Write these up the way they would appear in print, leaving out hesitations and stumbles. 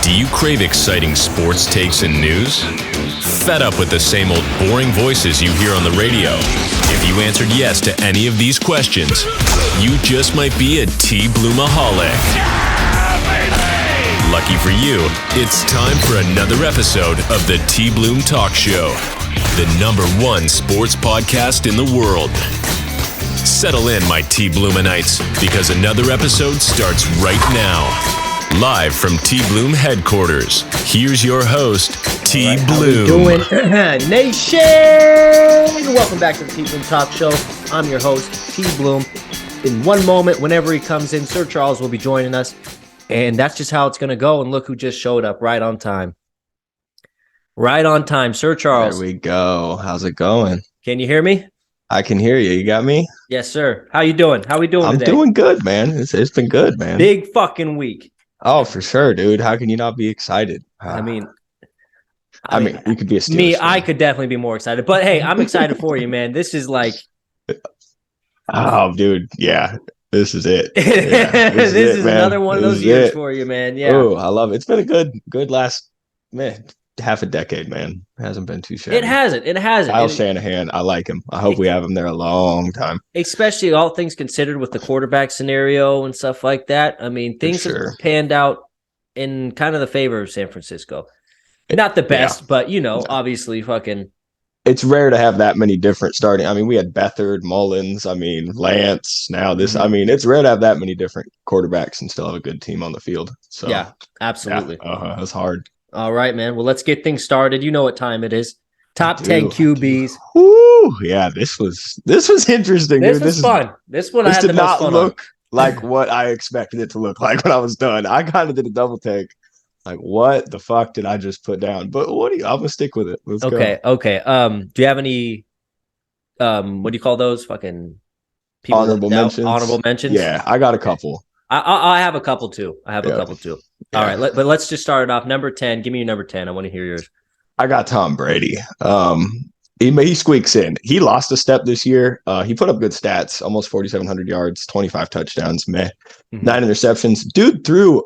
Do you crave exciting sports takes and news? Fed up with the same old boring voices you hear on the radio? If you answered yes to any of these questions, you just might be a TBloomaholic. Lucky for you, it's time for another episode of the TBloom Talk Show, the #1 sports podcast in the world. Settle in, my TBloomanites, because another episode starts right now. Live from TBloom headquarters, here's your host, TBloom. How we doing, Nation? Welcome back to the TBloom Talk Show. I'm your host, TBloom. In one moment, whenever he comes in, Sir Charles will be joining us. And that's just how it's going to go. And look who just showed up right on time. Right on time, Sir Charles. There we go. How's it going? Can you hear me? I can hear you. You got me? Yes, sir. How you doing? How we doing today? I'm doing good, man. It's been good, man. Big fucking week. Oh, for sure, dude. How can you not be excited? I mean, you could be a Steelers me. fan. I could definitely be more excited. But hey, I'm excited for you, man. This is like, oh, dude, yeah, this is it. Yeah, this is another one of those years for you, man. Yeah. Oh, I love it. It's been a good last half a decade, man. It hasn't been too shabby. It hasn't. Kyle Shanahan, I like him. I hope we have him there a long time. Especially all things considered with the quarterback scenario and stuff like that. I mean, things have panned out in kind of the favor of San Francisco. Not the best, but, obviously fucking. It's rare to have that many different starting. I mean, we had Beathard, Mullins, Lance. Now this, it's rare to have that many different quarterbacks and still have a good team on the field. So yeah, absolutely. That's hard. All right, man. Well, let's get things started. You know what time it is. Top 10 QBs. Woo! Yeah, this was interesting. This was fun. This one I had the most fun look like what I expected it to look like when I was done. I kind of did a double take. Like, what the fuck did I just put down? But I'm gonna stick with it. Let's go. Okay. Do you have any what do you call those? Fucking people honorable mentions? Honorable mentions? Yeah, I got a couple. I have a couple too. All right, but let's just start it off. Number 10. Give me your number 10. I want to hear yours. I got Tom Brady. He squeaks in. He lost a step this year. He put up good stats, almost 4,700 yards, 25 touchdowns, 9 interceptions. Dude threw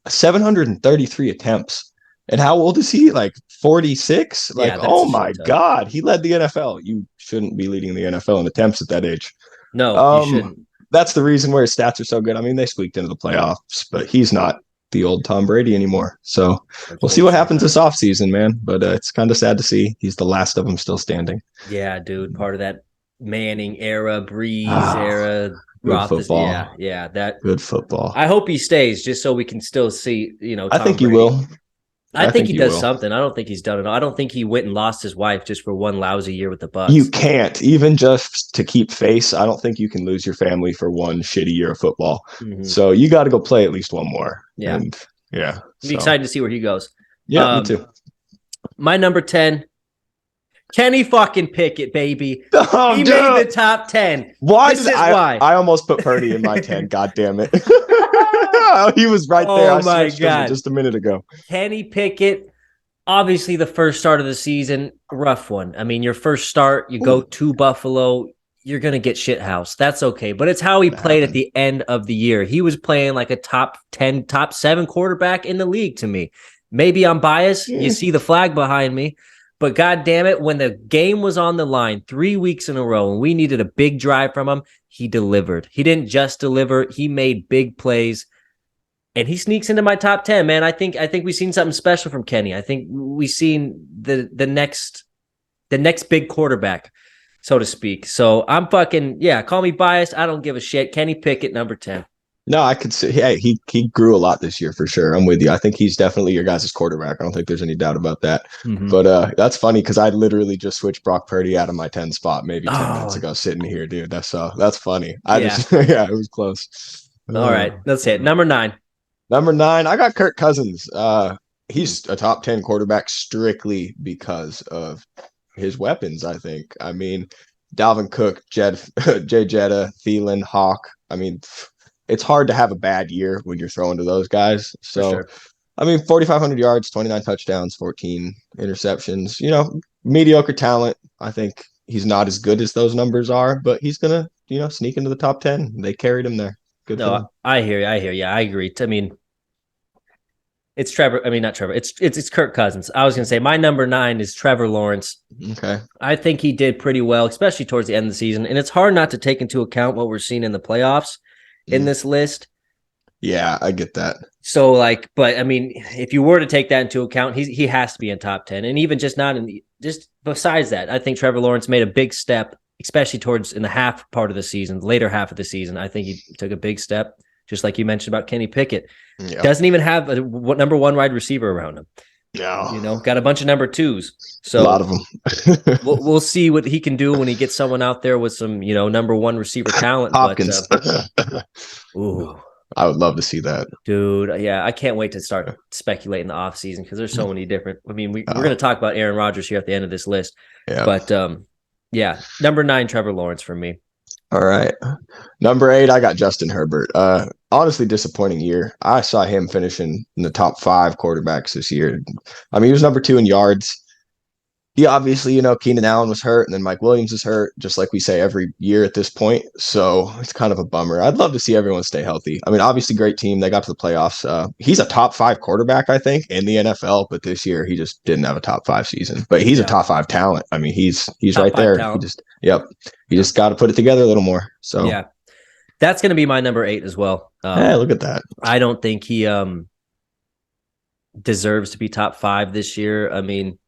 733 attempts. And how old is he? Like 46? Like, oh my God. He led the NFL. You shouldn't be leading the NFL in attempts at that age. No, you shouldn't. That's the reason why his stats are so good. I mean, they squeaked into the playoffs, but he's not the old Tom Brady anymore. So we'll see what happens this offseason, man. But it's kind of sad to see he's the last of them still standing. Yeah, dude. Part of that Manning era, Breeze era. Good football. Yeah. Good football. I hope he stays just so we can still see, Tom I think Brady. he will. I think he does something. I don't think he's done it all. I don't think he went and lost his wife just for one lousy year with the Bucs. You can't. Even just to keep face, I don't think you can lose your family for one shitty year of football. Mm-hmm. So you got to go play at least one more. Yeah. And Be excited to see where he goes. Yeah, me too. My number 10, Kenny fucking Pickett, baby. Oh, he made the top 10. Why? I almost put Purdy in my 10. God damn it. He was right there. Oh, my God. Just a minute ago. Kenny Pickett, obviously the first start of the season, rough one. I mean, your first start, you go to Buffalo, you're going to get shithoused. That's okay. But it's how he played at the end of the year. He was playing like a top 10, top 7 quarterback in the league to me. Maybe I'm biased. You see the flag behind me. But God damn it, when the game was on the line 3 weeks in a row and we needed a big drive from him, he delivered. He didn't just deliver. He made big plays. And he sneaks into my top 10, man. I think we've seen something special from Kenny. I think we've seen the next big quarterback, so to speak. So I'm call me biased. I don't give a shit. Kenny Pickett, number 10. No, I could say, he grew a lot this year for sure. I'm with you. I think he's definitely your guys' quarterback. I don't think there's any doubt about that. Mm-hmm. But that's funny because I literally just switched Brock Purdy out of my 10 spot maybe 10 minutes ago sitting here, dude. That's funny. It was close. All right, let's hit Number 9. Number 9, I got Kirk Cousins. He's a top 10 quarterback strictly because of his weapons, I think. I mean, Dalvin Cook, Jay Jetta, Thielen, Hawk. I mean, it's hard to have a bad year when you're throwing to those guys. So, I mean, 4,500 yards, 29 touchdowns, 14 interceptions. Mediocre talent. I think he's not as good as those numbers are, but he's going to, sneak into the top 10. They carried him there. Good. No, I hear you. I agree. I mean, It's Trevor. I mean, not Trevor. It's Kirk Cousins. I was going to say my number 9 is Trevor Lawrence. Okay. I think he did pretty well, especially towards the end of the season. And it's hard not to take into account what we're seeing in the playoffs in this list. Yeah, I get that. So, but I mean, if you were to take that into account, he has to be in top 10. And even just not just besides that, I think Trevor Lawrence made a big step, especially towards in the half part of the season, later half of the season. I think he took a big step, just like you mentioned about Kenny Pickett. Yeah. Doesn't even have a number 1 wide receiver around him. No. Got a bunch of number 2s. So a lot of them. we'll see what he can do when he gets someone out there with some, number 1 receiver talent. Hopkins. Ooh. I would love to see that. Dude, yeah, I can't wait to start speculating the offseason because there's so many different. I mean, we're going to talk about Aaron Rodgers here at the end of this list. Yeah. But, number 9, Trevor Lawrence for me. All right. Number 8, I got Justin Herbert. Honestly, disappointing year. I saw him finishing in the top 5 quarterbacks this year. I mean, he was number 2 in yards. He obviously, Keenan Allen was hurt, and then Mike Williams is hurt, just like we say every year at this point. So it's kind of a bummer. I'd love to see everyone stay healthy. I mean, obviously, great team. They got to the playoffs. He's a top 5 quarterback, I think, in the NFL, but this year he just didn't have a top 5 season. But he's a top 5 talent. I mean, he's right there. Talent. He just got to put it together a little more. So yeah, that's going to be my number 8 as well. Hey, look at that. I don't think he deserves to be top 5 this year. I mean,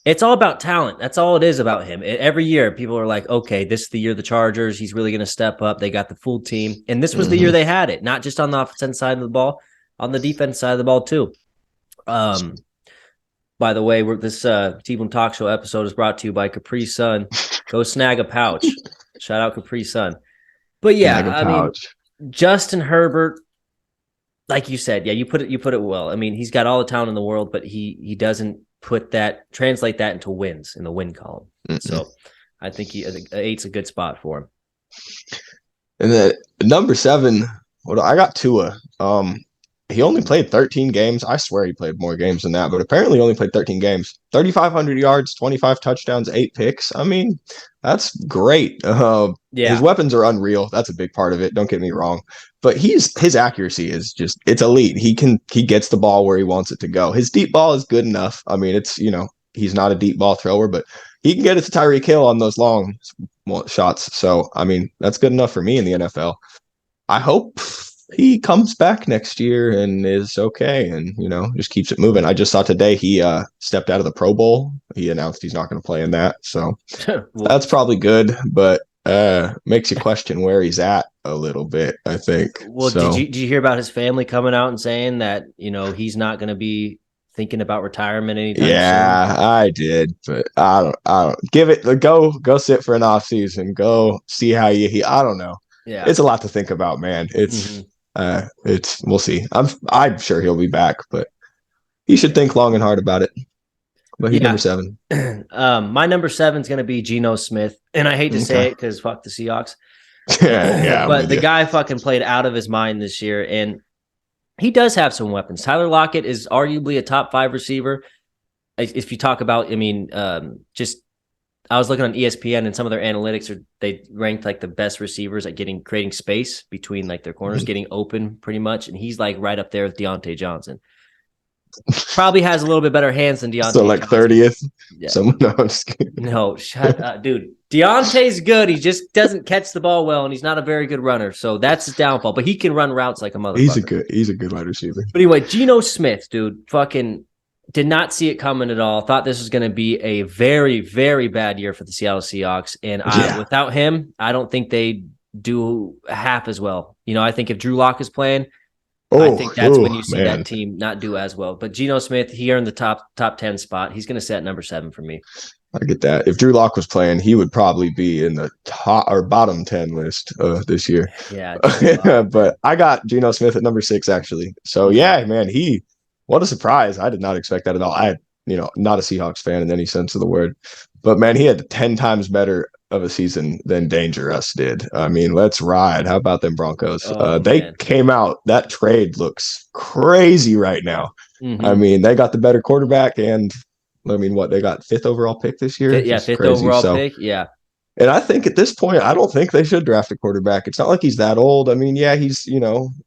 it's all about talent. That's all it is about him. Every year, people are like, okay, this is the year of the Chargers. He's really going to step up. They got the full team. And this was the year they had it, not just on the offensive side of the ball, on the defense side of the ball, too. By the way, this TBloom Talk Show episode is brought to you by Capri Sun. Go snag a pouch. Shout out Capri Sun. But yeah, I mean, Justin Herbert, like you said, you put it well. I mean, he's got all the talent in the world, but he doesn't translate that into wins in the win column. So I think 8's a good spot for him. And then number 7, I got Tua. He only played 13 games. I swear he played more games than that, but apparently only played 13 games. 3,500 yards, 25 touchdowns, 8 picks. I mean, that's great. His weapons are unreal. That's a big part of it. Don't get me wrong. But his accuracy is just, it's elite. He gets the ball where he wants it to go. His deep ball is good enough. I mean, it's, he's not a deep ball thrower, but he can get it to Tyreek Hill on those long shots. So, I mean, that's good enough for me in the NFL. I hope he comes back next year and is okay and, just keeps it moving. I just saw today he stepped out of the Pro Bowl. He announced he's not going to play in that. So that's probably good, but makes you question where he's at a little bit, I think. Well, so, did you hear about his family coming out and saying that, he's not going to be thinking about retirement anytime soon? Yeah, I did, but I don't give it go sit for an off season. Go see how I don't know. Yeah. It's a lot to think about, man. It's we'll see. I'm sure he'll be back, but he should think long and hard about it. But he's number 7. My number 7 is going to be Geno Smith, and I hate to say it because fuck the Seahawks. But the guy fucking played out of his mind this year, and he does have some weapons. Tyler Lockett is arguably a top 5 receiver. If you talk about, I was looking on ESPN and some of their analytics they ranked like the best receivers at creating space between like their corners, getting open pretty much. And he's like right up there with Deontay Johnson. Probably has a little bit better hands than Deontay. So like Johnson. 30th? Yeah. No, I'm just kidding. No, shut up, dude. Deontay's good. He just doesn't catch the ball well, and he's not a very good runner. So that's his downfall. But he can run routes like a motherfucker. He's a good wide receiver. But anyway, Geno Smith, dude, fucking did not see it coming at all. Thought this was going to be a very, very bad year for the Seattle Seahawks. And without him, I don't think they do half as well. I think if Drew Lock is playing, I think that's when you see that team not do as well. But Geno Smith, he earned the top 10 spot. He's going to sit at number 7 for me. I get that. If Drew Lock was playing, he would probably be in the top or bottom 10 list this year. Yeah. But I got Geno Smith at number 6, actually. So, yeah, man, what a surprise. I did not expect that at all. Not a Seahawks fan in any sense of the word. But, man, he had 10 times better of a season than Dangerous did. I mean, let's ride. How about them Broncos? They came out. That trade looks crazy right now. Mm-hmm. I mean, they got the better quarterback and, they got 5th overall pick this year? Yeah, 5th overall pick. Yeah. And I think at this point, I don't think they should draft a quarterback. It's not like he's that old. I mean, yeah, he's,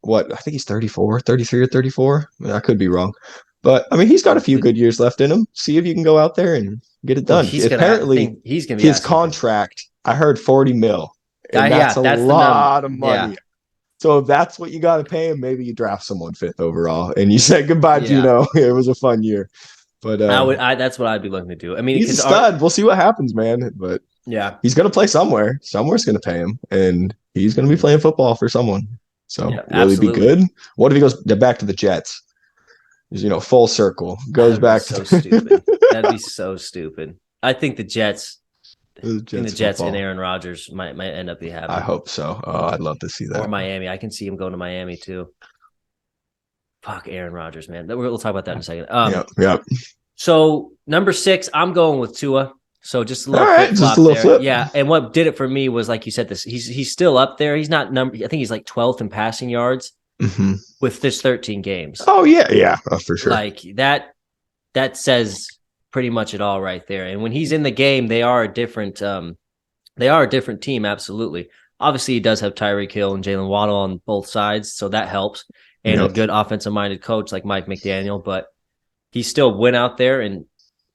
what? I think he's 34, 33 or 34. I mean, I could be wrong. But I mean, he's got a few good years left in him. See if you can go out there and get it Well, done. Apparently, he's gonna be his asking contract, I heard 40 mil. And yeah, that's a that's lot of money. Yeah. So if that's what you got to pay him, maybe you draft someone fifth overall and you say goodbye, Yeah. Gino. It was a fun year. But that's what I'd be looking to do. I mean, he's a stud. We'll see what happens, man. But yeah, he's going to play somewhere. Somewhere's going to pay him, and he's going to be playing football for someone. So will he be good? What if he goes back to the Jets? Full circle. Goes back to stupid. That'd be so stupid. I think the Jets and Aaron Rodgers might end up being happy. I hope so. Oh, I'd love to see that. Or Miami. I can see him going to Miami too. Fuck Aaron Rodgers, man. We'll talk about that in a second. Yep. So number 6, I'm going with Tua. So just a little flip. Yeah. And what did it for me was, like you said, he's still up there. He's not I think he's like 12th in passing yards with this 13 games. Oh yeah, for sure. Like that says pretty much it all right there. And when he's in the game, they are a different team. Absolutely. Obviously, he does have Tyreek Hill and Jalen Waddle on both sides, so that helps. And a good offensive-minded coach like Mike McDaniel, but he still went out there and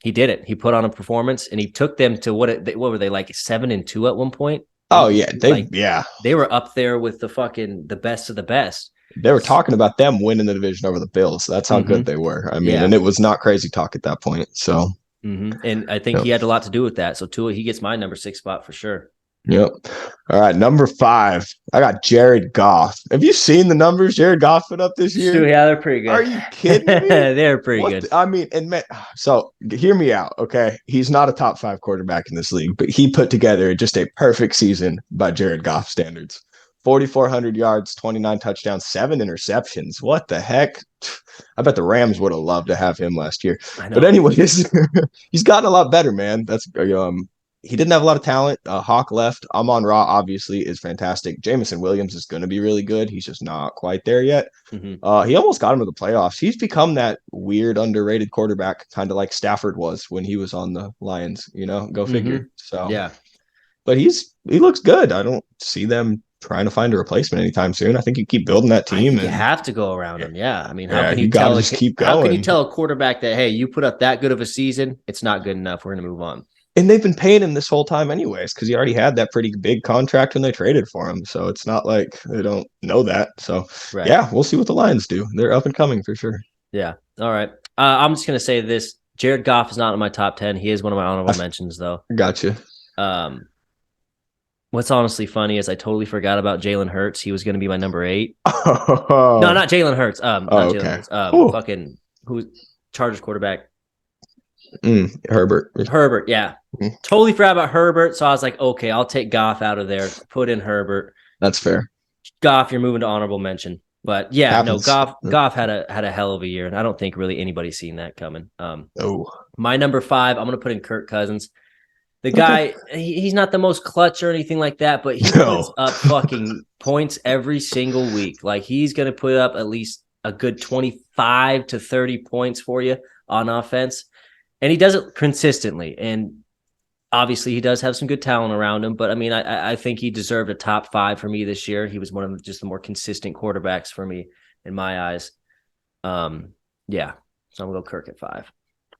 he did it. He put on a performance, and he took them to what were they, like 7-2 at one point? Oh yeah, they were up there with the best of the best. They were talking about them winning the division over the Bills. That's how good they were. I mean, and it was not crazy talk at that point. So, and I think he had a lot to do with that. So Tua, he gets my number 6 spot for sure. Yep. All right, number 5. I got Jared Goff. Have you seen the numbers Jared Goff put up this year? Yeah, they're pretty good. Are you kidding me? They're pretty good. I mean, so hear me out, okay? He's not a top 5 quarterback in this league, but he put together just a perfect season by Jared Goff standards. 4,400 yards, 29 touchdowns, 7 interceptions. What the heck? I bet the Rams would have loved to have him last year. But anyways, he's gotten a lot better, man. That's he didn't have a lot of talent. Hawk left. Amon-Ra obviously is fantastic. Jameson Williams is going to be really good. He's just not quite there yet. He almost got him to the playoffs. He's become that weird, underrated quarterback, kind of like Stafford was when he was on the Lions. Go figure. So yeah, but he looks good. I don't see them trying to find a replacement anytime soon. I think you keep building that team. You have to go around him. Yeah, I mean, how can you keep going? How can you tell a quarterback that, hey, you put up that good of a season, it's not good enough, we're going to move on? And they've been paying him this whole time anyways, because he already had that pretty big contract when they traded for him. So it's not like they don't know that. So, yeah, we'll see what the Lions do. They're up and coming for sure. Yeah. All right. I'm just going to say this. Jared Goff is not in my top 10. He is one of my honorable mentions, though. Gotcha. What's honestly funny is I totally forgot about Jalen Hurts. He was going to be my number 8. Oh. No, not Jalen Hurts. Jalen Hurts. Fucking who's Chargers quarterback? Herbert, yeah. Totally forgot about Herbert, so I was like, okay, I'll take Goff out of there, put in Herbert. That's fair. Goff, you're moving to honorable mention. But yeah, Goff had a hell of a year, and I don't think really anybody's seen that coming. My number 5, I'm gonna put in Kirk Cousins. The guy, he's not the most clutch or anything like that, but he puts up fucking points every single week. Like, he's gonna put up at least a good 25 to 30 points for you on offense. And he does it consistently. And obviously he does have some good talent around him. But I mean, I think he deserved a top 5 for me this year. He was one of just the more consistent quarterbacks for me in my eyes. Yeah. So I'm going to go Kirk at 5.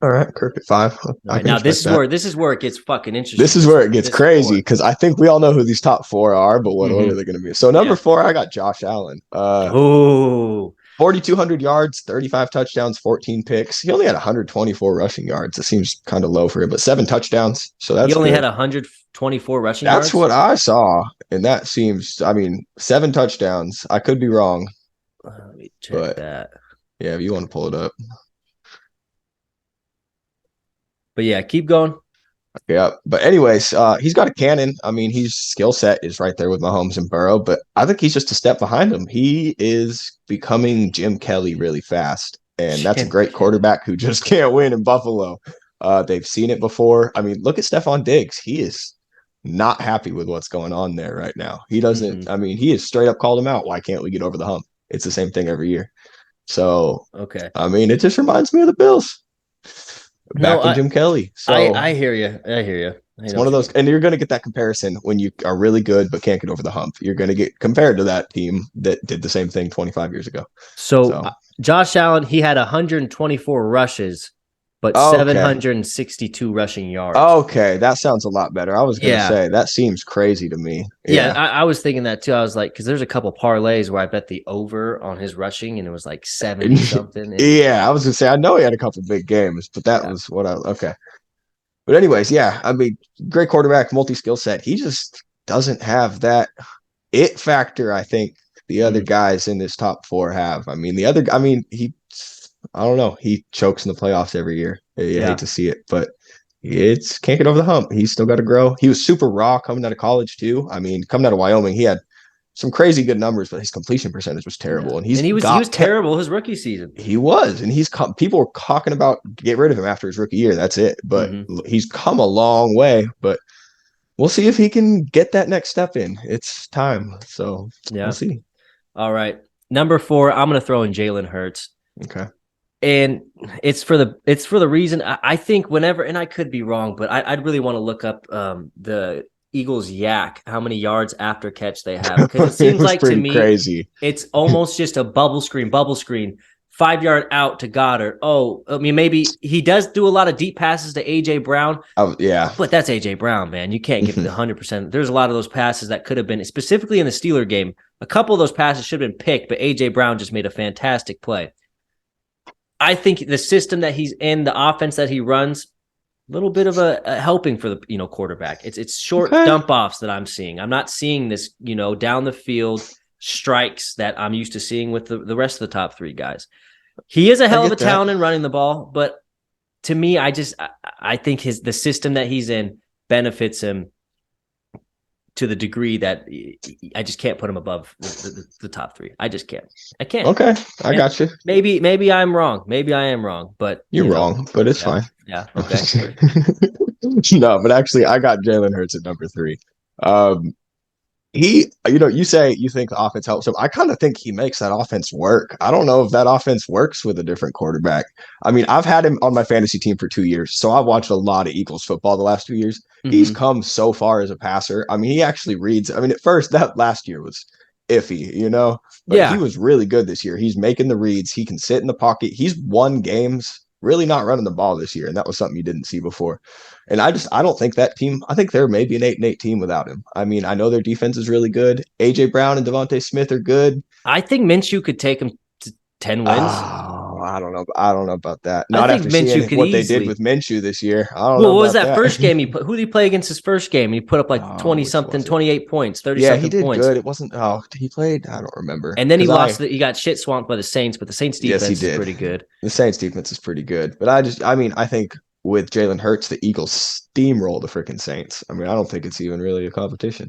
All right. Kirk at 5. Right, now this is where it gets fucking interesting. This is where it gets crazy, because I think we all know who these top 4 are, but what order they're going to be. So number 4, I got Josh Allen. 4,200 yards, 35 touchdowns, 14 picks. He only had 124 rushing yards. It seems kind of low for him, but 7 touchdowns. So that's he only had 124 rushing yards. That's what I saw, and that seems. I mean, 7 touchdowns. I could be wrong. Let me check that. Yeah, if you want to pull it up. But yeah, keep going. Yeah, but anyways, he's got a cannon. I mean, his skill set is right there with Mahomes and Burrow, but I think he's just a step behind him. He is becoming Jim Kelly really fast, and that's a great quarterback who just can't win in Buffalo. They've seen it before. I mean, look at Stephon Diggs. He is not happy with what's going on there right now. He doesn't. I mean, he has straight up called him out. Why can't we get over the hump? It's the same thing every year. So, I mean, it just reminds me of the Bills. Back in Jim Kelly. So I hear you. It's one of those, and you're going to get that comparison when you are really good but can't get over the hump. You're going to get compared to that team that did the same thing 25 years ago. So Josh Allen, he had 124 rushes, but 762 rushing yards. Okay, that sounds a lot better. I was going to say, that seems crazy to me. Yeah, I was thinking that too. I was like, because there's a couple parlays where I bet the over on his rushing, and it was like 70 something. Yeah, I was going to say, I know he had a couple big games, but that was what okay. But anyways, I mean, great quarterback, multi-skill set. He just doesn't have that it factor, I think, the other guys in this top 4 have. I mean, I don't know. He chokes in the playoffs every year. I hate to see it, but it's can't get over the hump. He's still got to grow. He was super raw coming out of college too. I mean, coming out of Wyoming, he had some crazy good numbers, but his completion percentage was terrible. Yeah. And he was terrible his rookie season. He was, and people were talking about get rid of him after his rookie year. That's it. But he's come a long way. But we'll see if he can get that next step in. It's time. So we'll see. All right. Number 4, I'm going to throw in Jalen Hurts. Okay. And it's for the reason I think whenever, and I could be wrong, but I'd really want to look up the Eagles yak, how many yards after catch they have. Because it seems like to me, crazy. It's almost just a bubble screen, 5-yard out to Goddard. Oh, I mean, maybe he does do a lot of deep passes to A.J. Brown. Oh, yeah. But that's A.J. Brown, man. You can't give it 100%. There's a lot of those passes that could have been, specifically in the Steeler game, a couple of those passes should have been picked, but A.J. Brown just made a fantastic play. I think the system that he's in, the offense that he runs, a little bit of a helping for the quarterback. It's short dump offs that I'm seeing. I'm not seeing this down the field strikes that I'm used to seeing with the rest of the top 3 guys. He is a hell of a talent in running the ball, but to me, I think the system that he's in benefits him to the degree that I just can't put him above the top 3. I just can't. I can't. Okay, I got you. Maybe I'm wrong. Maybe I am wrong, but you're wrong. But it's fine. Yeah. Okay. No, but actually, I got Jalen Hurts at number 3. You say you think the offense helps him. I kind of think he makes that offense work. I don't know if that offense works with a different quarterback. I mean, I've had him on my fantasy team for 2 years, so I've watched a lot of Eagles football the last 2 years. He's come so far as a passer. I mean, he actually reads. I mean, at first, that last year was iffy, But he was really good this year. He's making the reads. He can sit in the pocket. He's won games really not running the ball this year, and that was something you didn't see before. And I don't think that team, I think they're maybe an 8-8 team without him. I mean, I know their defense is really good. A.J. Brown and Devontae Smith are good. I think Minshew could take him to 10 wins. I don't know. I don't know about that. Not after seeing what they did with Minshew this year. I don't know. What was that first game? Who did he play against his first game? He put up like 20-something, 28 points, 30-something points. Yeah, he did good. It wasn't. He played. I don't remember. And then he lost. He got shit swamped by the Saints, but the Saints defense is pretty good. The Saints defense is pretty good. But I think with Jalen Hurts, the Eagles steamroll the freaking Saints. I mean, I don't think it's even really a competition.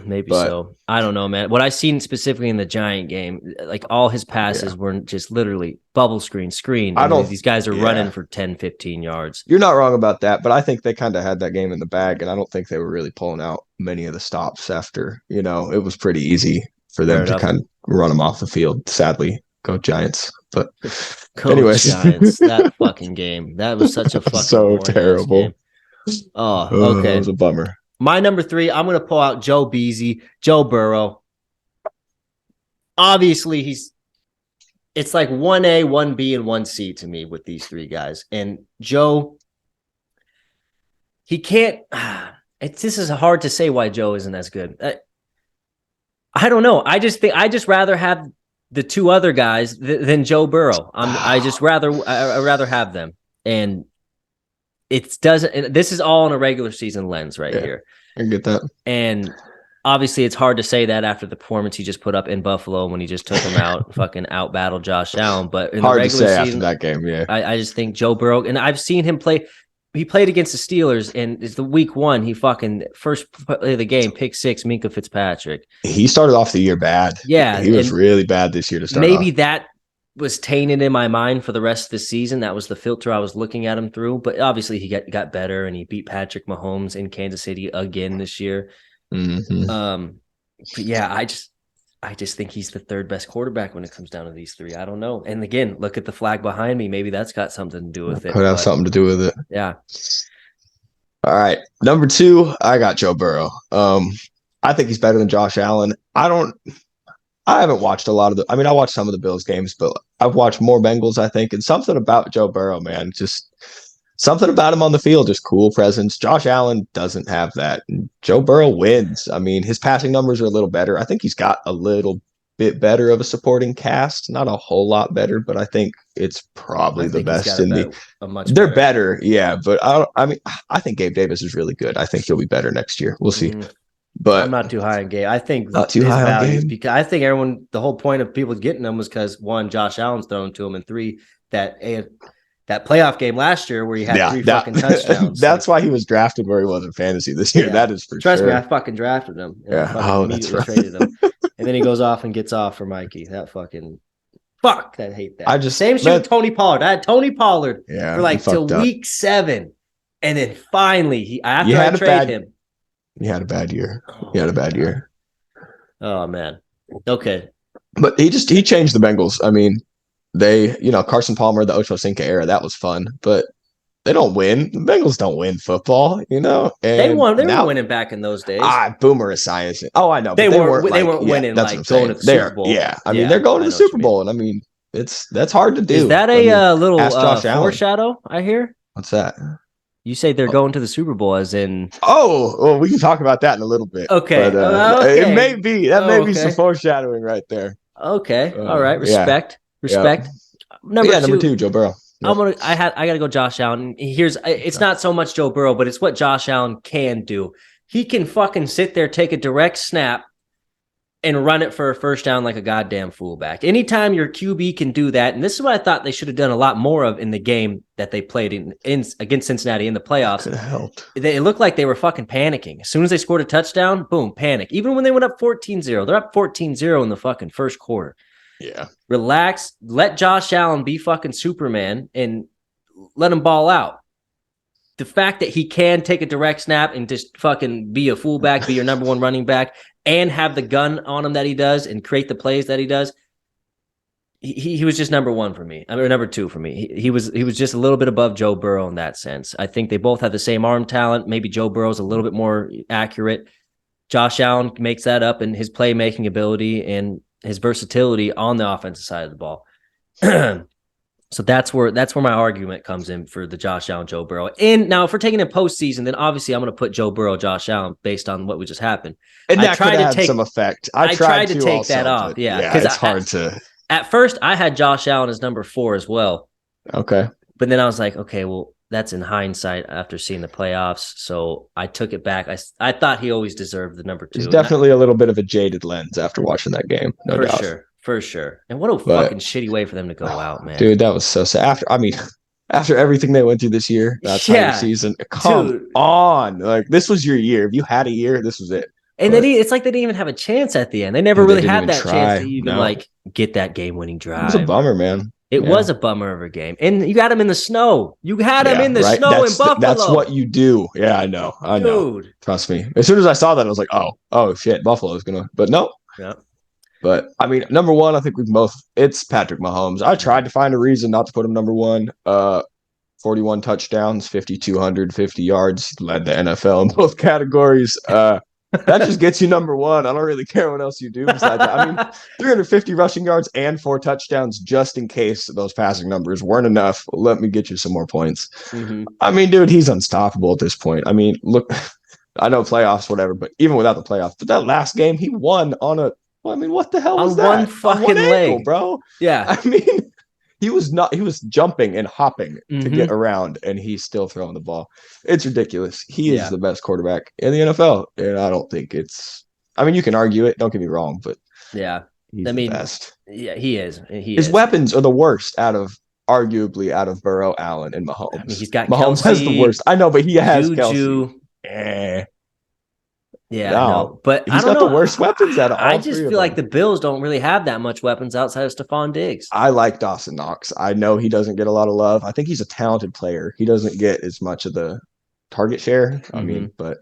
Maybe so. I don't know, man. What I seen specifically in the Giant game, like all his passes were just literally bubble screen. These guys are running for 10, 15 yards. You're not wrong about that, but I think they kind of had that game in the bag, and I don't think they were really pulling out many of the stops after. It was pretty easy for them to kind of run them off the field, sadly. Go Giants. But anyways, Giants, that fucking game. That was such a fucking so terrible. Game. Oh, okay. It was a bummer. My number 3, I'm going to pull out Joe Burrow. Obviously, it's like 1A, 1B, and 1C to me with these 3 guys. And Joe, he can't. This is hard to say why Joe isn't as good. I don't know. I just rather have the 2 other guys than Joe Burrow. I'd rather have them. And this is all on a regular season lens here. I get that. And obviously it's hard to say that after the performance he just put up in Buffalo when he just took him out, fucking out battled Josh Allen. But in hard the regular to say season, after that game, yeah. I just think Joe Burrow, and I've seen him play. He played against the Steelers, and it's the week 1. He fucking first play of the game, pick 6, Minka Fitzpatrick. He started off the year bad. Yeah, he was really bad this year to start. Maybe that was tainted in my mind for the rest of the season. That was the filter I was looking at him through. But obviously, he got better, and he beat Patrick Mahomes in Kansas City again this year. But yeah, I just think he's the 3rd best quarterback when it comes down to these 3. I don't know. And again, look at the flag behind me. Maybe that's got something to do with it. Could have something to do with it. Yeah. All right. Number 2, I got Joe Burrow. I think he's better than Josh Allen. I haven't watched a lot of I watched some of the Bills games, but I've watched more Bengals, I think. And something about Joe Burrow, man, just something about him on the field, just cool presence. Josh Allen doesn't have that. And Joe Burrow wins. I mean, his passing numbers are a little better. I think he's got a little bit better of a supporting cast, not a whole lot better, but I think it's probably the best in the. They're better, yeah. But I think Gabe Davis is really good. I think he'll be better next year. We'll see. But I'm not too high on Gabe. I think not too high on Gabe because I think the whole point of people getting them was because 1, Josh Allen's thrown to him, and 3, that playoff game last year where he had 3 fucking touchdowns. That's why he was drafted where he was in fantasy this year. Yeah. That is for Trust sure. me, I fucking drafted him. Yeah. That's right. Traded him. And then he goes off and gets off for Mikey. That fucking fuck. I hate that. Same shit with Tony Pollard. I had Tony Pollard for like till week 7. And then finally after I traded him. He had a bad year. He had a bad year. Oh man. Okay. But he changed the Bengals. I mean, they, Carson Palmer, the Ocho Cinco era, that was fun, but they don't win. The Bengals don't win football, And they won. They were winning back in those days. Boomer Esiason. Oh, I know. They weren't winning like going to the Super Bowl. Yeah. I mean, they're going to the Super Bowl, and I mean, that's hard to do. Is that a little foreshadow, I hear? What's that? You say they're going to the Super Bowl as in... Oh, well, we can talk about that in a little bit. Okay. But, it may be. That may be some foreshadowing right there. Okay. All right. Respect. Respect. Yeah. Number 2, Joe Burrow. Yep. I got to go Josh Allen. It's not so much Joe Burrow, but it's what Josh Allen can do. He can fucking sit there, take a direct snap, and run it for a first down like a goddamn fullback. Anytime your QB can do that, and this is what I thought they should have done a lot more of in the game that they played in against Cincinnati in the playoffs. Could have helped. It looked like they were fucking panicking. As soon as they scored a touchdown, boom, panic. Even when they went up 14-0, they're up 14-0 in the fucking first quarter. Yeah. Relax. Let Josh Allen be fucking Superman and let him ball out. The fact that he can take a direct snap and just fucking be a fullback, be your number 1 running back, and have the gun on him that he does and create the plays that he does, he was just number 1 for me. I mean, number 2 for me. He was just a little bit above Joe Burrow in that sense. I think they both have the same arm talent. Maybe Joe Burrow's a little bit more accurate. Josh Allen makes that up in his playmaking ability and his versatility on the offensive side of the ball. So that's where my argument comes in for the Josh Allen, Joe Burrow. And now if we're taking a postseason, then obviously I'm going to put Joe Burrow, Josh Allen based on what we just happened. And that could have some effect. I tried to take that off. Yeah, it's hard to. At first, I had Josh Allen as number 4 as well. Okay. But then I was like, okay, well, that's in hindsight after seeing the playoffs. So I took it back. I thought he always deserved the number 2. It's definitely a little bit of a jaded lens after watching that game. No doubt. For sure. And what a fucking shitty way for them to go out, man. Dude, that was so sad. After everything they went through this year, that entire season, come on. Like, this was your year. If you had a year, this was it. And then it's like they didn't even have a chance at the end. They never really had that chance to even get that game-winning drive. It was a bummer, man. It was a bummer of a game. And you got him in the snow. You had him in the snow in Buffalo. That's what you do. Yeah, I know. Dude. Trust me. As soon as I saw that, I was like, oh shit, Buffalo's going to. But no. Yeah. But, I mean, number 1, I think it's Patrick Mahomes. I tried to find a reason not to put him number 1. 41 touchdowns, 5,250 yards, led the NFL in both categories. That just gets you number 1. I don't really care what else you do besides that. I mean, 350 rushing yards and 4 touchdowns just in case those passing numbers weren't enough. Let me get you some more points. Mm-hmm. I mean, dude, he's unstoppable at this point. I mean, look, I know playoffs, whatever, but even without the playoffs, but that last game, he won on what the hell was that? On one fucking leg, ankle, bro. Yeah. I mean, he was jumping and hopping to get around, and he's still throwing the ball. It's ridiculous. He is the best quarterback in the NFL, and I don't think you can argue it. Don't get me wrong, but he's the best. Yeah, he is. His weapons are the worst arguably out of Burrow, Allen, and Mahomes. I mean, he's got Mahomes Kelsey, has the worst. I know, but he has Juju. Kelsey. Yeah, no, but he's got the worst weapons out of all. I just feel like the Bills don't really have that much weapons outside of Stephon Diggs. I like Dawson Knox. I know he doesn't get a lot of love. I think he's a talented player. He doesn't get as much of the target share. I mean, but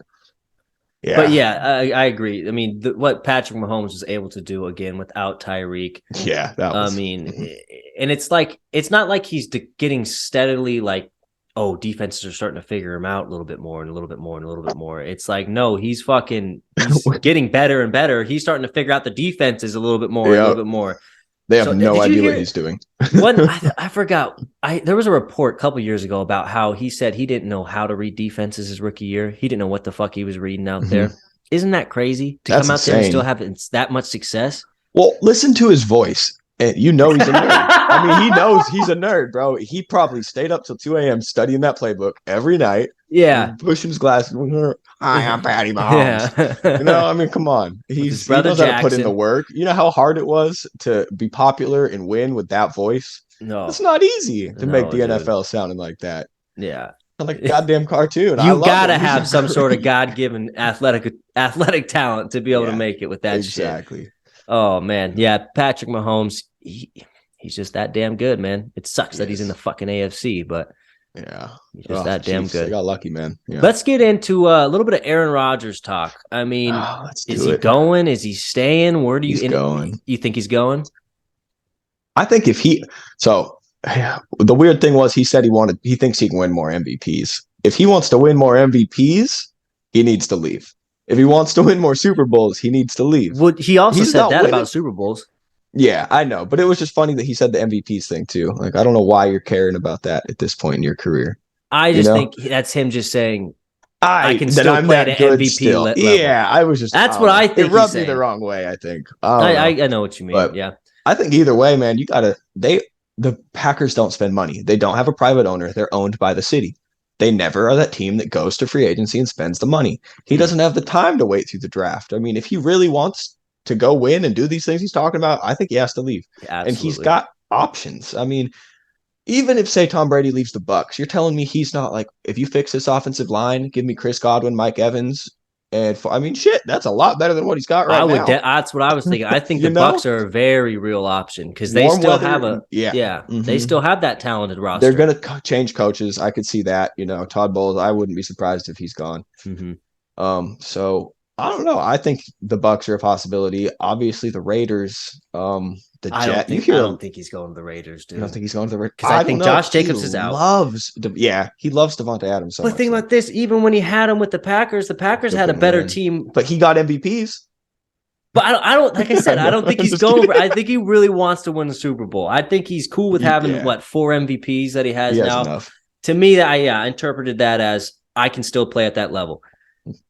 yeah. But yeah, I agree. I mean, what Patrick Mahomes was able to do again without Tyreek. Yeah, that was. I mean, and it's not like he's getting steadily oh, defenses are starting to figure him out a little bit more and a little bit more and a little bit more. It's like, no, he's getting better and better. He's starting to figure out the defenses a little bit more, and a little bit more. They have no idea what he's doing. I forgot. There was a report a couple years ago about how he said he didn't know how to read defenses his rookie year. He didn't know what the fuck he was reading out there. Isn't that crazy to come out there and still have that much success? Well, listen to his voice. And he's a nerd. I mean, he knows he's a nerd, bro. He probably stayed up till 2 a.m. studying that playbook every night. Yeah. Pushing his glasses. Hi, I'm Patty Mahomes. Yeah. I mean, come on. He knows how to put in the work. You know how hard it was to be popular and win with that voice? No. It's not easy to make the NFL sounding like that. Yeah. Like a goddamn cartoon. You gotta have some sort of God-given athletic talent to be able to make it with that shit. Exactly. Oh man, yeah, Patrick Mahomes, he's just that damn good, man. It sucks that he's in the fucking AFC, but he's just that damn good. I got lucky, man. Yeah. Let's get into a little bit of Aaron Rodgers talk. I mean, is he going? Is he staying? Where do you going? You think he's going? I think the weird thing was he said he thinks he can win more MVPs. If he wants to win more MVPs, he needs to leave. If he wants to win more Super Bowls, he needs to leave. Well, he also said that about Super Bowls. Yeah, I know. But it was just funny that he said the MVPs thing too. Like, I don't know why you're caring about that at this point in your career. I just think that's him just saying, I can still play at an MVP level. Yeah, I was just... That's what I think it rubbed me the wrong way, I think. I know what you mean, but yeah. I think either way, man, the Packers don't spend money. They don't have a private owner. They're owned by the city. They never are that team that goes to free agency and spends the money. He doesn't have the time to wait through the draft. I mean, if he really wants to go win and do these things he's talking about, I think he has to leave. Absolutely. And he's got options. I mean, even if, say, Tom Brady leaves the Bucs, you're telling me he's not like, if you fix this offensive line, give me Chris Godwin, Mike Evans, shit, that's a lot better than what he's got now. That's what I was thinking. I think the Bucs are a very real option because they still have they still have that talented roster. They're going to change coaches. I could see that. Todd Bowles, I wouldn't be surprised if he's gone. So I don't know. I think the Bucs are a possibility. Obviously, the Raiders, I don't think he's going to the Raiders, dude. I don't think he's going to the Raiders because I think Josh Jacobs is out. He loves Devontae Adams. But think about this: even when he had him with the Packers had a better team. But he got MVPs. But I don't. Like I said, I don't think he's going. I think he really wants to win the Super Bowl. I think he's cool with having 4 MVPs that he has now. Enough. To me, I interpreted that as I can still play at that level.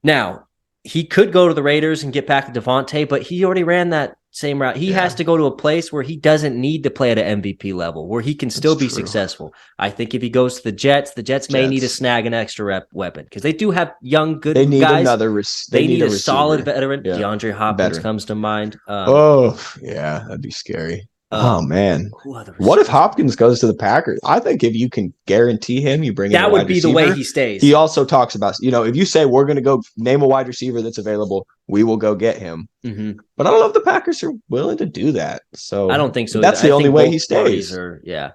Now he could go to the Raiders and get back to Devontae, but he already ran that same route. He has to go to a place where he doesn't need to play at an MVP level, where he can still be successful. I think if he goes to the Jets may need to snag an extra weapon because they do have young, good guys. They need a solid veteran. Yeah. DeAndre Hopkins comes to mind. That'd be scary. Oh man, what if Hopkins goes to the Packers? I think if you can guarantee him, you bring in that would be the way he stays. He also talks about, if you say we're going to go name a wide receiver that's available, we will go get him. But I don't know if the Packers are willing to do that. So I don't think so. That's the only way he stays. Yeah.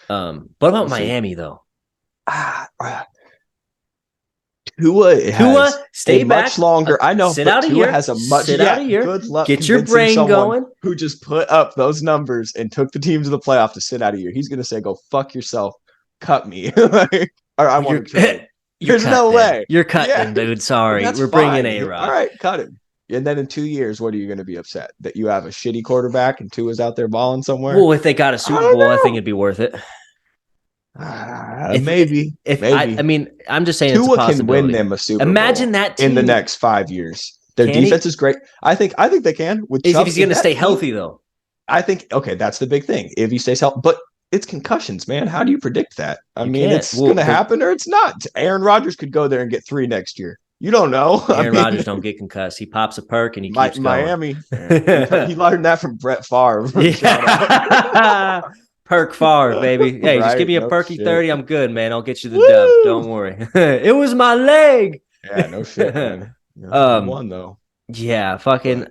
What about Miami though? Tua, stay back much longer. I know. Sit out of Tua here. has a much. Sit out of here. Good luck. Get your brain going. Who just put up those numbers and took the team to the playoff to sit out of here? He's going to say, "Go fuck yourself. Cut me." Or I want to trade. There's no way. You're cutting, dude. Sorry, we're bringing A-Rod. All right, cut him. And then in 2 years, what are you going to be upset that you have a shitty quarterback and Tua's out there balling somewhere? Well, if they got a Super Bowl, I think it'd be worth it. Maybe. I mean, I'm just saying Tua can win them a Super Bowl. Imagine that team in the next 5 years. Their defense is great. I think they can. If he's going to stay healthy, though. I think that's the big thing. If he stays healthy, but it's concussions, man. How do you predict that? It's going to happen or it's not. Aaron Rodgers could go there and get 3 next year. You don't know. Aaron Rodgers don't get concussed. He pops a perk and he keeps going. Miami. He learned that from Brett Favre. Perk Favre, baby. Hey, just give me a perky 30. I'm good, man. I'll get you the dub. Don't worry. It was my leg. Yeah, no shit, man. One though. Yeah, fucking.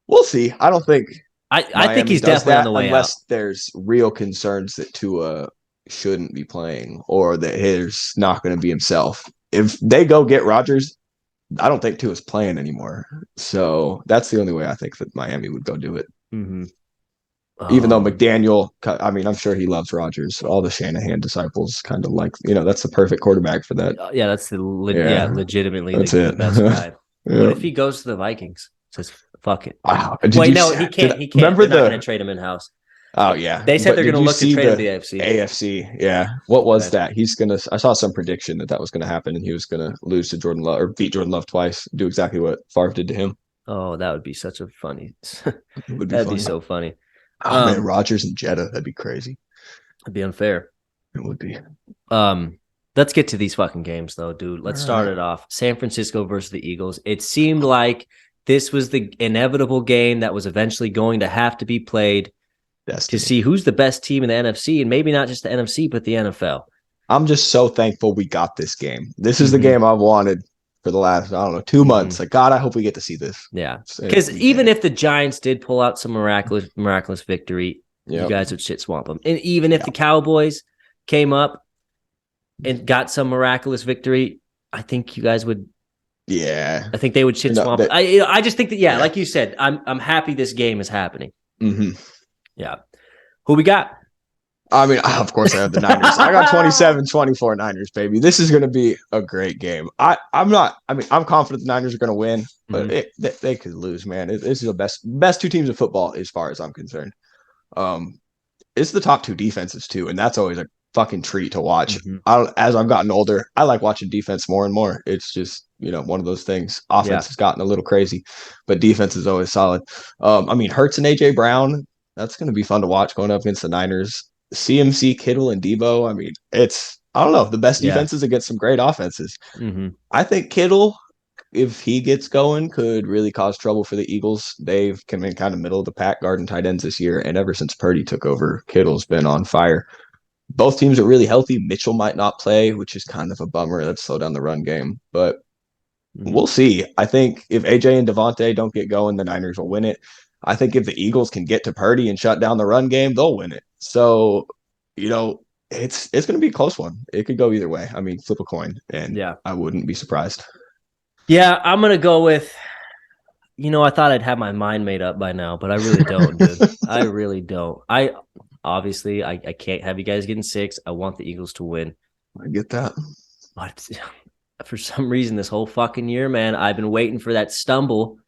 We'll see. I don't think. I think he's definitely on the way unless there's real concerns that Tua shouldn't be playing or that he's not going to be himself. If they go get Rodgers, I don't think Tua's playing anymore. So that's the only way I think that Miami would go do it. Even though McDaniel, I mean, I'm sure he loves Rodgers. All the Shanahan disciples kind of like, that's the perfect quarterback for that. Yeah, that's legitimately the best guy. Yeah. What if he goes to the Vikings? Says fuck it. Wait, no, he can't. He can't. Remember They're not going to trade him in house. Oh yeah, They said they're going to look to trade him to the AFC. AFC, yeah. What was that? I saw some prediction that was going to happen, and he was going to lose to Jordan Love or beat Jordan Love twice, do exactly what Favre did to him. Oh, that would be such a funny. That'd be so funny. Oh man, Rodgers and Jetta, that'd be crazy. It'd be unfair. It would be. Let's get to these fucking games though, dude. Let's start it off. San Francisco versus the Eagles. It seemed like this was the inevitable game that was eventually going to have to be played to see who's the best team in the NFC, and maybe not just the NFC, but the NFL. I'm just so thankful we got this game. This is the game I've wanted for the last, 2 months. Like, God, I hope we get to see this. Yeah. Because even if the Giants did pull out some miraculous victory, you guys would shit swamp them. And even if the Cowboys came up and got some miraculous victory, I think you guys would. Yeah. I think they would shit swamp. I just think that, like you said, I'm happy this game is happening. Mm-hmm. Yeah. Who we got? I mean, of course I have the Niners. I got 27-24 Niners, baby. This is going to be a great game. I'm confident the Niners are going to win, but they could lose, man. This is the best two teams in football as far as I'm concerned. It's the top two defenses too, and that's always a fucking treat to watch. As I've gotten older, I like watching defense more and more. It's just, one of those things. Offense has gotten a little crazy, but defense is always solid. Hurts and AJ Brown, that's going to be fun to watch going up against the Niners. CMC, Kittle, and Debo. I don't know, the best defenses against some great offenses. I think Kittle, if he gets going, could really cause trouble for the Eagles. They've come in kind of middle of the pack guarding tight ends this year, and ever since Purdy took over, Kittle's been on fire. Both teams are really healthy. Mitchell might not play, which is kind of a bummer. Let's slow down the run game, but we'll see. I think if AJ and Devontae don't get going, the Niners will win it. I think if the Eagles can get to Purdy and shut down the run game, they'll win it. So, it's going to be a close one. It could go either way. Flip a coin, and I wouldn't be surprised. Yeah, I'm going to go with, I thought I'd have my mind made up by now, but I really don't, dude. I really don't. I can't have you guys getting 6. I want the Eagles to win. I get that. But for some reason, this whole fucking year, man, I've been waiting for that stumble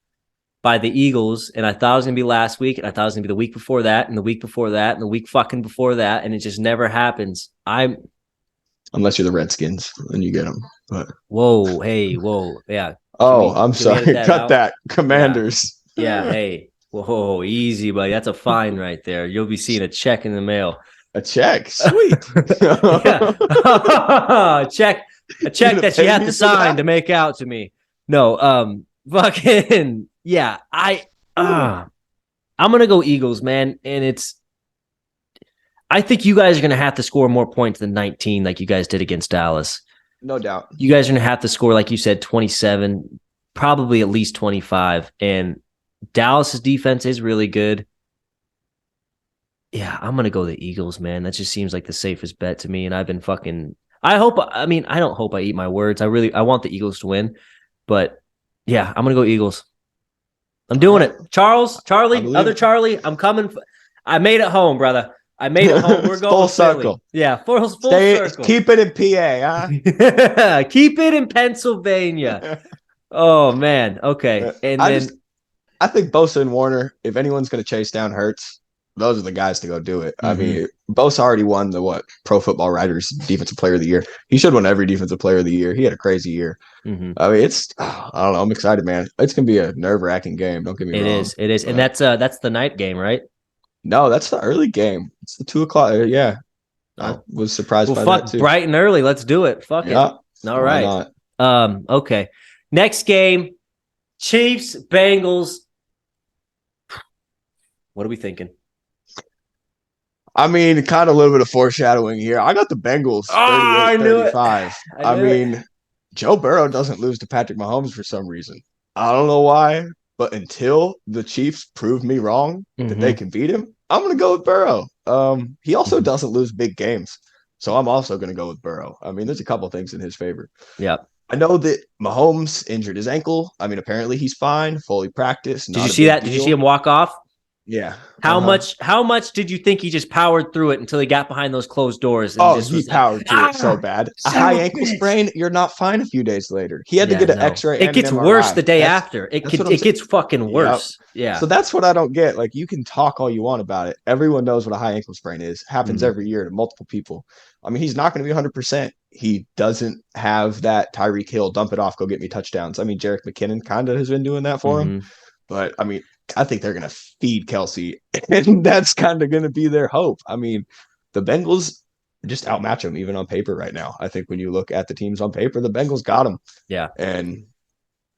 by the Eagles, and I thought it was going to be last week, and I thought it was going to be the week before that, and the week before that, and the week fucking before that, and it just never happens. Unless you're the Redskins, then you get them. But whoa, yeah. I'm sorry. Cut that. Commanders. Yeah, hey. Whoa, easy, buddy. That's a fine right there. You'll be seeing a check in the mail. A check? Sweet. A check that you have to sign to make out to me. No, fucking... Yeah, I'm gonna go Eagles, man, and I think you guys are gonna have to score more points than 19, like you guys did against Dallas. No doubt. You guys are gonna have to score, like you said, 27, probably at least 25. And Dallas's defense is really good. Yeah, I'm gonna go the Eagles, man. That just seems like the safest bet to me. And I've been I don't hope I eat my words. I want the Eagles to win, but yeah, I'm gonna go Eagles. I'm doing it. Charlie, other Charlie, I'm coming. I made it home, brother. I made it home. We're going full circle. Yeah, full circle. Keep it in PA, huh? Keep it in Pennsylvania. Oh, man. Okay. And I think Bosa and Warner, if anyone's going to chase down Hurts, those are the guys to go do it. Bosa already won the Pro Football Writers Defensive Player of the Year. He should win every Defensive Player of the Year. He had a crazy year. I don't know. I'm excited, man. It's gonna be a nerve-wracking game. Don't get me wrong. It is, and that's the night game, right? No, that's the early game. It's the 2:00. Yeah, I was surprised by that too. Bright and early. Let's do it. Fuck it. All right. Okay. Next game: Chiefs, Bengals. What are we thinking? Kind of a little bit of foreshadowing here. I got the Bengals 38-35. Joe Burrow doesn't lose to Patrick Mahomes for some reason. I don't know why, but until the Chiefs prove me wrong that they can beat him, I'm going to go with Burrow. He also doesn't lose big games, so I'm also going to go with Burrow. There's a couple things in his favor. Yeah. I know that Mahomes injured his ankle. Apparently he's fine, fully practiced. Did you see that? Did you see him walk off? Yeah. How much did you think he just powered through it until he got behind those closed doors? And He powered through it so bad. A high ankle sprain, you're not fine a few days later. He had to get an X-ray. It gets worse the day after. It gets fucking worse. Yep. Yeah. So that's what I don't get. Like, you can talk all you want about it. Everyone knows what a high ankle sprain is. Happens every year to multiple people. I mean, he's not going to be 100%. He doesn't have that Tyreek Hill dump it off, go get me touchdowns. I mean, Jerick McKinnon kind of has been doing that for him. But I mean, I think they're going to feed Kelsey, and that's kind of going to be their hope. I mean, the Bengals just outmatch them even on paper right now. I think when you look at the teams on paper, the Bengals got them. Yeah. And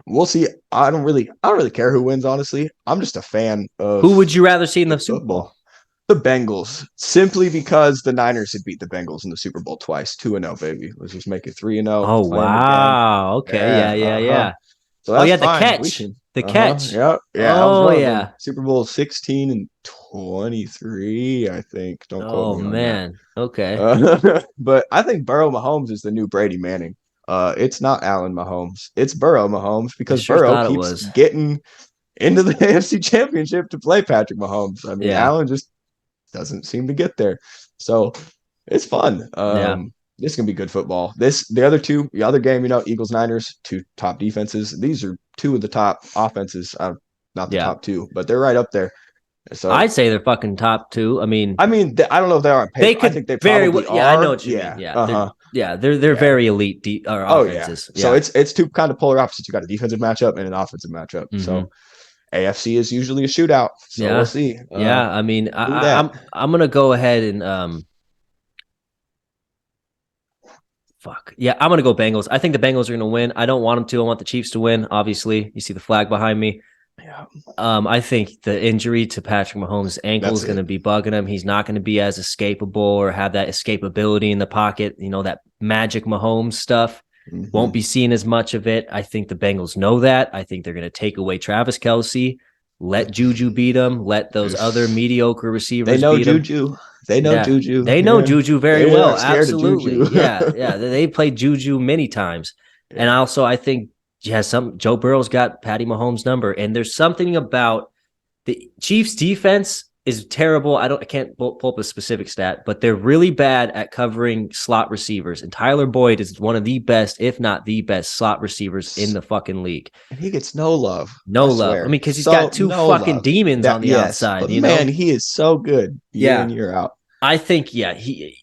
we'll see. I don't really care who wins, honestly. I'm just a fan of. Who would you rather see in the Super Bowl? The Bengals, simply because the Niners had beat the Bengals in the Super Bowl twice. 2-0, baby. Let's just make it 3-0. Oh, wow. Okay. Yeah. So that's the fine. catch. The catch. Yeah. Oh, yeah. Super Bowl 16 and 23, I think. Don't quote me on man. That. Okay. But I think Burrow Mahomes is the new Brady Manning. It's not Allen Mahomes. It's Burrow Mahomes, because Burrow keeps getting into the AFC Championship to play Patrick Mahomes. I mean, Allen just doesn't seem to get there. So it's fun. This is gonna be good football. The other game, Eagles Niners, 2 top defenses. These are 2 of the top offenses. Not the top 2, but they're right up there. So I'd say they're fucking top 2. I mean, I don't know if they are on paper. They could I think they very probably well. Yeah, are. I know what you mean. Yeah, they're very elite offenses. So it's 2 kind of polar opposites. You got a defensive matchup and an offensive matchup. So AFC is usually a shootout. So we'll see. I mean, I'm gonna go ahead and I'm gonna go Bengals. I think the Bengals are gonna win. I don't want them to. I want the Chiefs to win. Obviously, you see the flag behind me. Yeah. I think the injury to Patrick Mahomes' ankle is going to be bugging him. He's not going to be as escapable or have that escapability in the pocket. That magic Mahomes stuff. Won't be seeing as much of it. I think the Bengals know that. I think they're going to take away Travis Kelce, let Juju beat him, let those other mediocre receivers beat him. They know Juju. They know Juju very well. Absolutely. They played Juju many times. Yeah. And also, I think Joe Burrow's got Patty Mahomes' number. And there's something about the Chiefs' defense is terrible. I can't pull up a specific stat, but they're really bad at covering slot receivers. And Tyler Boyd is one of the best, if not the best, slot receivers in the fucking league. And he gets no love. No love. I mean, because he's got 2 fucking demons on the outside. But man, he is so good year in, year out. I think, he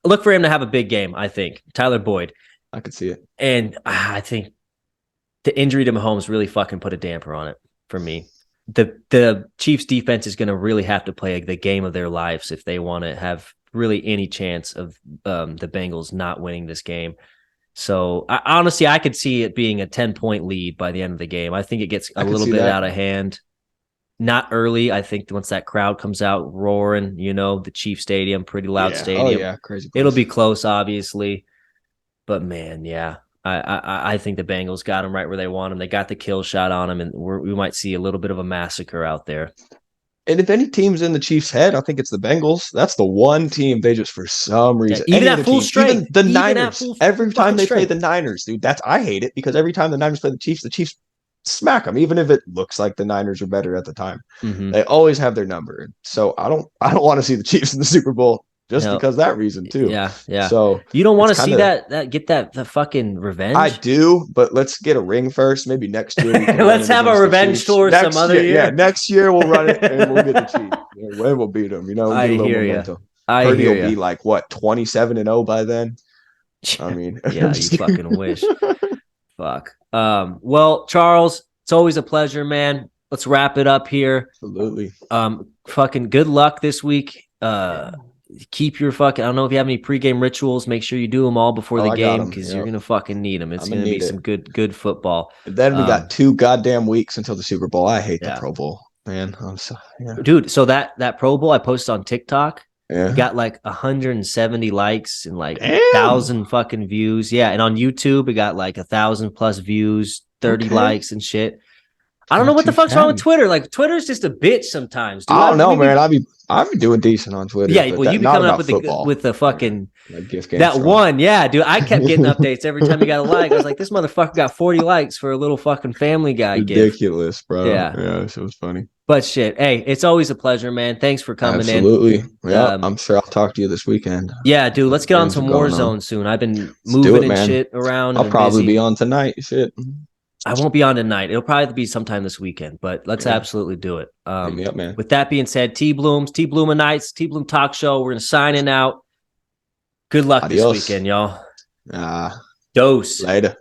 look for him to have a big game, I think. Tyler Boyd. I could see it. And I think the injury to Mahomes really fucking put a damper on it for me. The Chiefs defense is going to really have to play the game of their lives if they want to have really any chance of the Bengals not winning this game. So honestly, I could see it being a 10-point lead by the end of the game. I think it gets a little bit out of hand. Not early. I think once that crowd comes out roaring, the Chiefs Stadium, pretty loud stadium. Oh yeah, crazy. It'll be close, obviously. But man, I think the Bengals got them right where they want them. They got the kill shot on them, and we might see a little bit of a massacre out there. And if any team's in the Chiefs' head, I think it's the Bengals. That's the one team they just, for some reason, even at full strength, the Niners. Every time they play the Niners, dude, I hate it, because every time the Niners play the Chiefs smack them, even if it looks like the Niners are better at the time. They always have their number. So I don't want to see the Chiefs in the Super Bowl. Just because of that reason too. Yeah. So you don't want to see the fucking revenge. I do, but let's get a ring first. Maybe next year. Let's have a revenge tour some other year. Yeah, next year we'll run it and we'll get the Chiefs. And we'll beat them. I hear you. Purdy will be like 27-0 by then. I mean, yeah, you fucking wish. Fuck. Well, Charles, it's always a pleasure, man. Let's wrap it up here. Absolutely. Fucking good luck this week. Keep your fucking, I don't know if you have any pregame rituals. Make sure you do them all before the game, because you're going to fucking need them. It's going to be some good football. And then we got 2 goddamn weeks until the Super Bowl. I hate the Pro Bowl, man. Dude, so that Pro Bowl I posted on TikTok got like 170 likes and like 1,000 fucking views. Yeah. And on YouTube, it got like 1,000+ views, 30 likes and shit. I don't know what the fuck's wrong with Twitter. Like, Twitter's just a bitch sometimes. Dude. I don't know, man. I've been doing decent on Twitter. Yeah, well, you be coming up with the fucking that one. Yeah, dude. I kept getting updates every time you got a like. I was like, this motherfucker got 40 likes for a little fucking Family Guy gift. Ridiculous, bro. Yeah, it was funny. But shit, hey, it's always a pleasure, man. Thanks for coming in. Absolutely. Yeah, I'm sure I'll talk to you this weekend. Yeah, dude, let's get on Games some are going Warzone soon. I've been Let's do moving it, and man. shit around. I'll and probably busy. be on tonight. Shit. I won't be on tonight. It'll probably be sometime this weekend, but let's absolutely do it. Hit me up, man. With that being said, TBloom Nights, TBloom Talk Show. We're gonna signing out. Good luck Adios. this weekend, y'all. Ah, Dose. later.